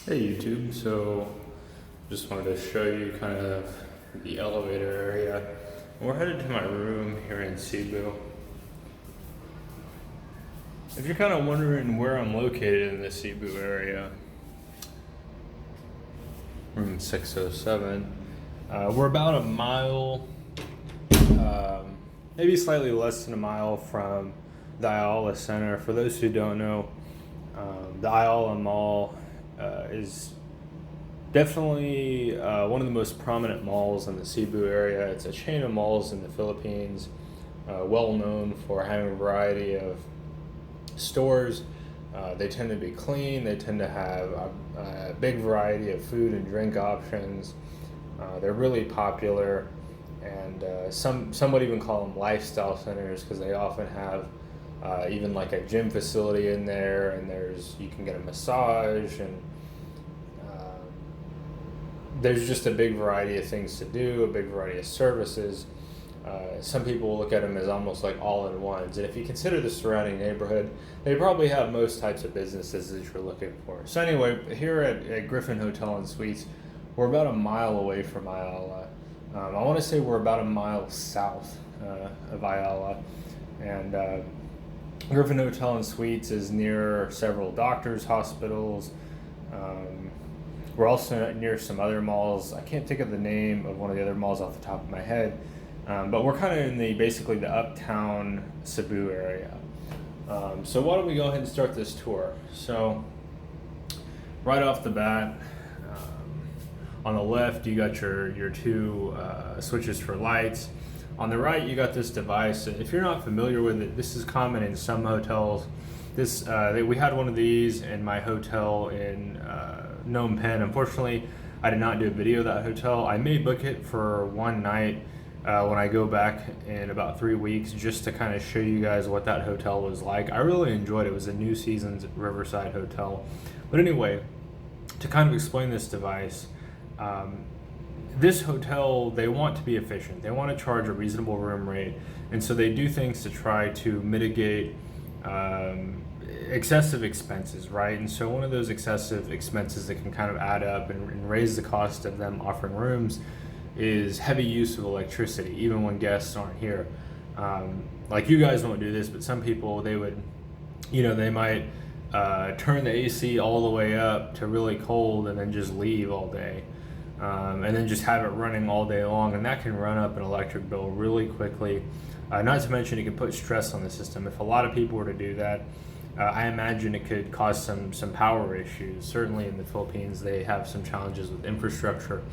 Hey YouTube, so just wanted to show you kind of the elevator area. We're headed to my room here in Cebu. If you're kind of wondering where I'm located in the Cebu area, room 607, we're about a mile, maybe slightly less than a mile from the Ayala Center. For those who don't know, the Ayala Mall is definitely one of the most prominent malls in the Cebu area. It's a chain of malls in the Philippines, well known for having a variety of stores. They tend to be clean. They tend to have a big variety of food and drink options. They're really popular, and some would even call them lifestyle centers because they often have even like a gym facility in there, and you can get a massage, and there's just a big variety of things to do, a big variety of services. Some people will look at them as almost like all-in-ones, and if you consider the surrounding neighborhood, they probably have most types of businesses that you're looking for. So anyway, here at Griffin Hotel and Suites, we're about a mile away from Ayala. I want to say we're about a mile south of Ayala, and Griffin Hotel and Suites is near several doctors' hospitals. We're also near some other malls. I can't think of the name of one of the other malls off the top of my head, but we're kind of in basically the uptown Cebu area. So why don't we go ahead and start this tour? So right off the bat, on the left you got your two switches for lights. On the right you got this device. If you're not familiar with it, this is common in some hotels. We had one of these in my hotel in Phnom Penh. Unfortunately, I did not do a video of that hotel. I may book it for one night when I go back in about 3 weeks, just to kind of show you guys what that hotel was like. I really enjoyed it. It was a New Seasons Riverside hotel. But anyway, to kind of explain this device, this hotel, they want to be efficient. They want to charge a reasonable room rate, and so they do things to try to mitigate excessive expenses, right? And so one of those excessive expenses that can kind of add up and raise the cost of them offering rooms is heavy use of electricity, even when guests aren't here. Like you guys won't do this, but some people, they would, they might turn the AC all the way up to really cold and then just leave all day. And then just have it running all day long, and that can run up an electric bill really quickly. Not to mention it can put stress on the system. If a lot of people were to do that, I imagine it could cause some power issues. Certainly in the Philippines, they have some challenges with infrastructure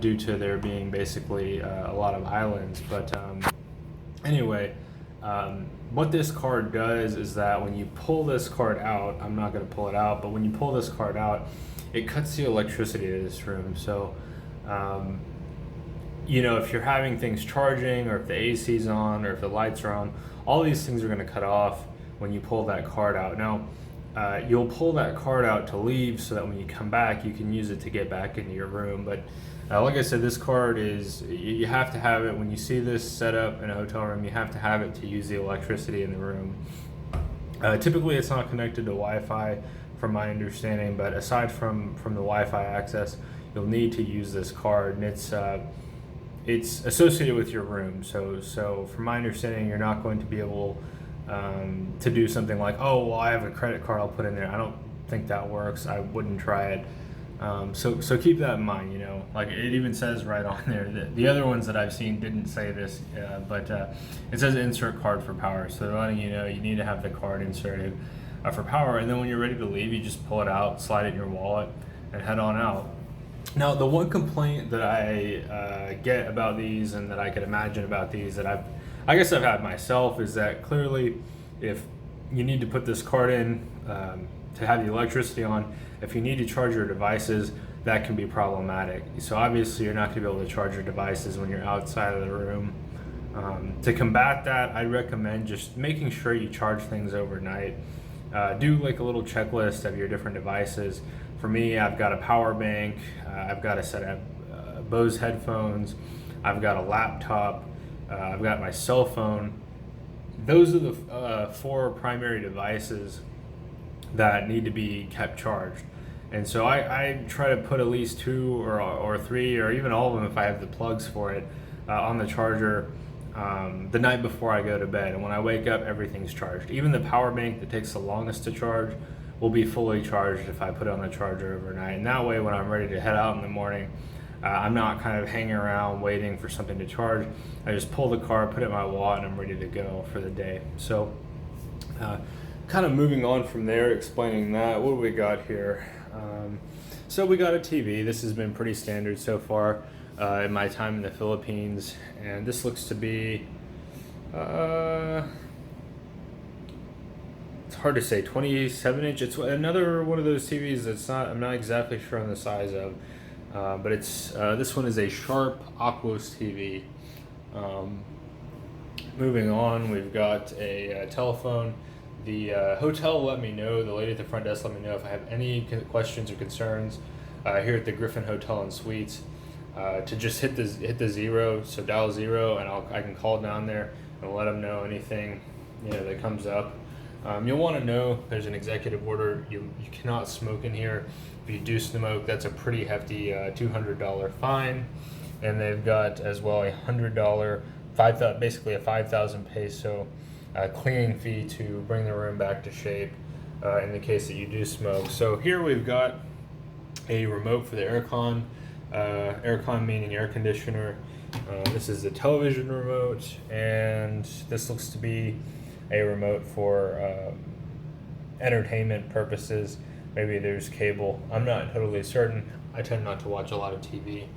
due to there being basically a lot of islands. But anyway, what this card does is that when you pull this card out, I'm not going to pull it out, but when you pull this card out, it cuts the electricity to this room. So if you're having things charging, or if the AC's on, or if the lights are on, all these things are going to cut off when you pull that card out. Now, you'll pull that card out to leave so that when you come back, you can use it to get back into your room. But like I said, this card you have to have it. When you see this set up in a hotel room, you have to have it to use the electricity in the room. Typically, it's not connected to Wi-Fi, from my understanding, but aside from the Wi-Fi access, you'll need to use this card, and it's associated with your room. So from my understanding, you're not going to be able to do something like, oh, well, I have a credit card, I'll put in there. I don't think that works. I wouldn't try it. So keep that in mind. Like it even says right on there that the other ones that I've seen didn't say this, but it says insert card for power. So they're letting you know you need to have the card inserted for power, and then when you're ready to leave, you just pull it out, slide it in your wallet, and head on out. Now, the one complaint that I get about these, and that I could imagine about these, that I guess I've had myself, is that clearly, if you need to put this card in to have the electricity on, if you need to charge your devices, that can be problematic. So obviously, you're not going to be able to charge your devices when you're outside of the room. To combat that, I recommend just making sure you charge things overnight. Do like a little checklist of your different devices. For me, I've got a power bank, I've got a set of Bose headphones, I've got a laptop, I've got my cell phone. Those are the four primary devices that need to be kept charged. And so I try to put at least 2 or 3 or even all of them if I have the plugs for it on the charger the night before I go to bed. And when I wake up, everything's charged. Even the power bank that takes the longest to charge will be fully charged if I put it on the charger overnight. And that way, when I'm ready to head out in the morning, I'm not kind of hanging around waiting for something to charge. I just pull the car, put it in my wallet, and I'm ready to go for the day. So kind of moving on from there, explaining that, what do we got here? So we got a TV. This has been pretty standard so far in my time in the Philippines. And this looks to be, it's hard to say, 27 inch. It's another one of those TVs that's I'm not exactly sure on the size of. But it's this one is a Sharp Aquos TV. Moving on, we've got a telephone. The hotel let me know, the lady at the front desk let me know if I have any questions or concerns here at the Griffin Hotel and Suites to just hit the 0, so dial 0, and I can call down there and let them know anything that comes up. You'll want to know there's an executive order. You cannot smoke in here. If you do smoke, that's a pretty hefty $200 fine. And they've got as well a $100, basically a 5,000 peso cleaning fee to bring the room back to shape in the case that you do smoke. So here we've got a remote for the aircon. Aircon meaning air conditioner. This is the television remote, and this looks to be a remote for entertainment purposes. Maybe there's cable. I'm not totally certain. I tend not to watch a lot of TV.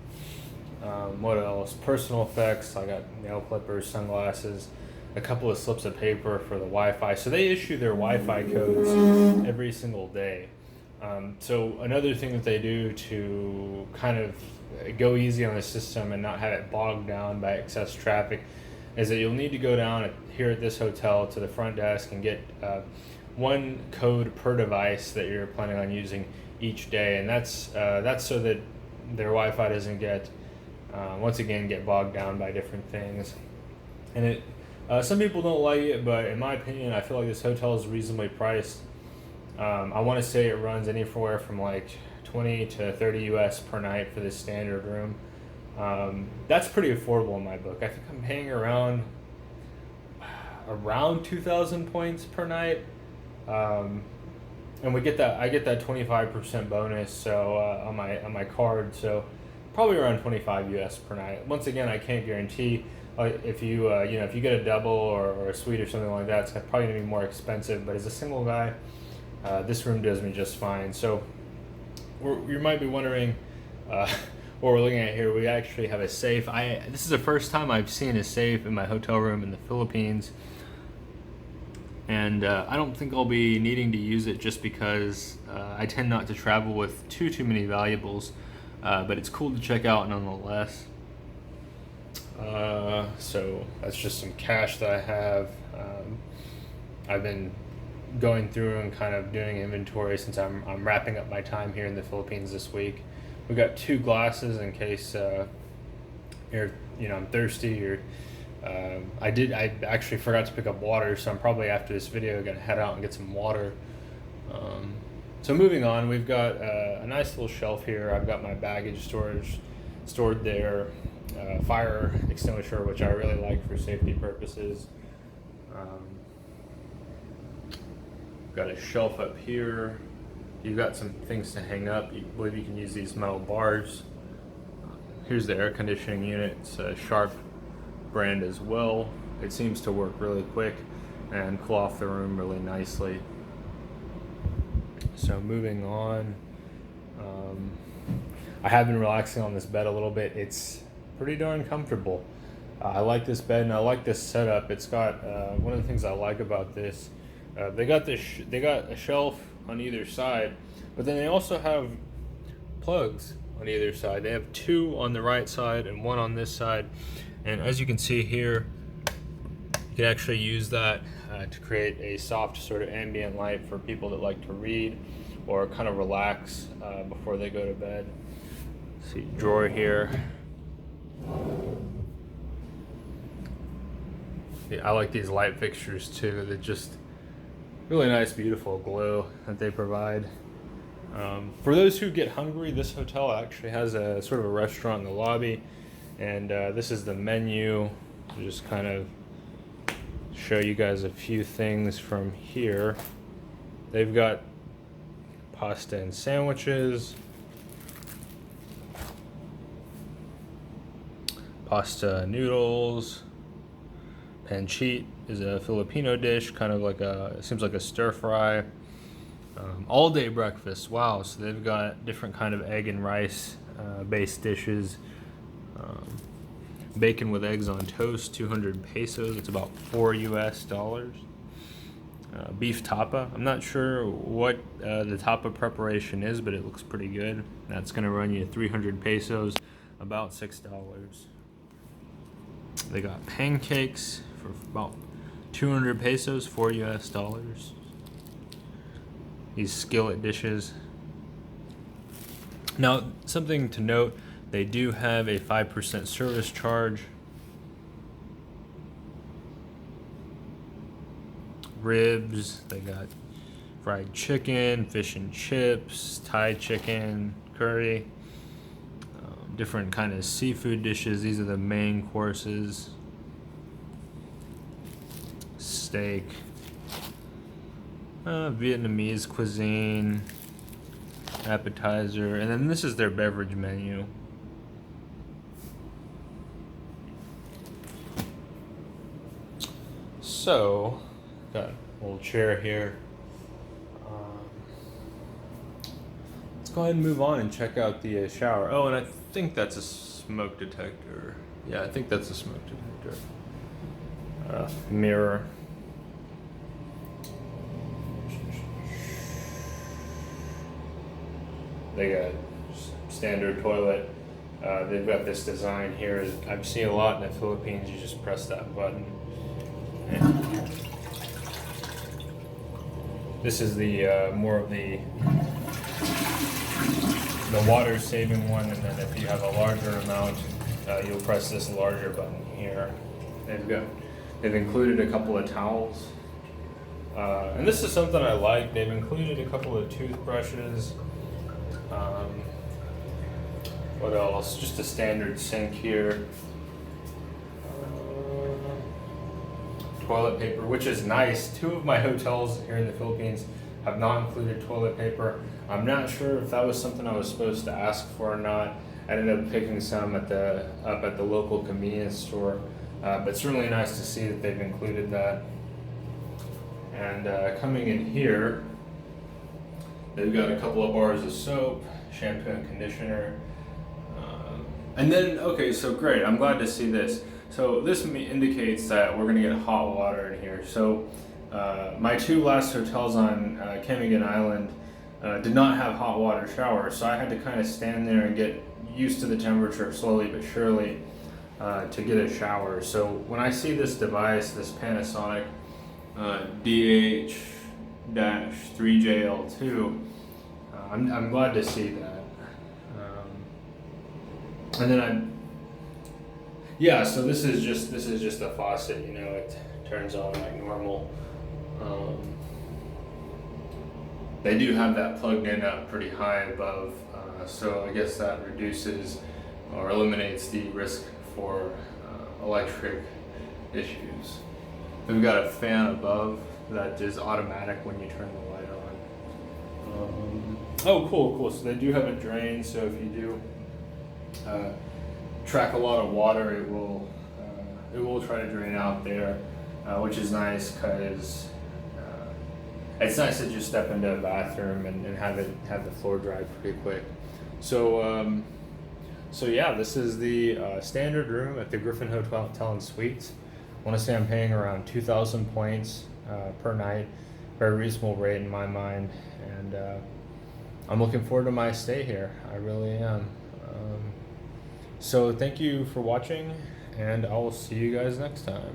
What else? Personal effects. I got nail clippers, sunglasses, a couple of slips of paper for the Wi-Fi. So they issue their Wi-Fi codes every single day. So another thing that they do to kind of go easy on the system and not have it bogged down by excess traffic is that you'll need to go down here at this hotel to the front desk and get one code per device that you're planning on using each day, and that's so that their Wi-Fi doesn't get bogged down by different things. And it some people don't like it, but in my opinion, I feel like this hotel is reasonably priced. I want to say it runs anywhere from like 20 to 30 US per night for this standard room. That's pretty affordable in my book. I think I'm paying around 2,000 points per night. And I get that 25% bonus on my card, so probably around 25 US per night. Once again, I can't guarantee if you get a double or a suite or something like that, it's probably gonna be more expensive. But as a single guy, this room does me just fine. So you might be wondering what we're looking at here. We actually have a safe. This is the first time I've seen a safe in my hotel room in the Philippines. And I don't think I'll be needing to use it just because I tend not to travel with too many valuables, but it's cool to check out nonetheless. So that's just some cash that I have. I've been going through and kind of doing inventory since I'm wrapping up my time here in the Philippines this week. We got 2 glasses in case I'm thirsty or. I actually forgot to pick up water, so I'm probably after this video gonna head out and get some water. So moving on, we've got a nice little shelf here. I've got my baggage storage stored there, fire extinguisher, which I really like for safety purposes. Got a shelf up here. You've got some things to hang up. I believe you can use these metal bars. Here's the air conditioning unit. It's a Sharp brand as well. It seems to work really quick and cool off the room really nicely. So moving on, I have been relaxing on this bed a little bit. It's pretty darn comfortable. I like this bed and I like this setup. It's got one of the things I like about this. They got a shelf on either side, but then they also have plugs on either side. They have 2 on the right side and 1 on this side. And as you can see here, you can actually use that to create a soft sort of ambient light for people that like to read or kind of relax before they go to bed. See, drawer here. Yeah, I like these light fixtures too. They're just really nice, beautiful glow that they provide. For those who get hungry, this hotel actually has a sort of a restaurant in the lobby, and this is the menu. I'll just kind of show you guys a few things from here. They've got pasta and sandwiches, pasta noodles, pancit is a Filipino dish, kind of like it seems like a stir fry. All day breakfast, wow, so they've got different kind of egg and rice based dishes. Bacon with eggs on toast, 200 pesos, it's about $4 US. Beef tapa, I'm not sure what the tapa preparation is, but it looks pretty good. That's gonna run you 300 pesos, about $6. They got pancakes for about 200 pesos, $4 US. These skillet dishes. Now, something to note, they do have a 5% service charge. Ribs, they got fried chicken, fish and chips, Thai chicken, curry, different kind of seafood dishes. These are the main courses. Steak, Vietnamese cuisine, appetizer, and then this is their beverage menu. So, got a little chair here. Let's go ahead and move on and check out the shower. Oh, and I think that's a smoke detector. Yeah, I think that's a smoke detector. Mirror. They got standard toilet. They've got this design here. I've seen a lot in the Philippines. You just press that button. And this is the more of the water saving one, and then if you have a larger amount, you'll press this larger button here. They've included a couple of towels, and this is something I like. They've included a couple of toothbrushes. What else? Just a standard sink here. Toilet paper, which is nice. Two of my hotels here in the Philippines have not included toilet paper. I'm not sure if that was something I was supposed to ask for or not. I ended up picking some up at the local convenience store, but certainly nice to see that they've included that. And coming in here, they've got a couple of bars of soap, shampoo and conditioner. And then, okay, so great, I'm glad to see this. So this indicates that we're gonna get hot water in here. So my two last hotels on Cayman Island did not have hot water showers, so I had to kind of stand there and get used to the temperature slowly but surely to get a shower. So when I see this device, this Panasonic DH-3JL2, I'm glad to see that. And then so this is just a faucet, you know, it turns on like normal. They do have that plugged in up pretty high above, so I guess that reduces or eliminates the risk for electric issues. We've got a fan above that is automatic when you turn the light on. Oh, cool. So they do have a drain, so if you do track a lot of water, it will try to drain out there, which is nice because it's nice to just step into a bathroom and have the floor dry pretty quick. So yeah, this is the standard room at the Griffin Hotel and Suites. I want to say I'm paying around 2,000 points per night, very reasonable rate in my mind, and I'm looking forward to my stay here. I really am. So thank you for watching, and I will see you guys next time.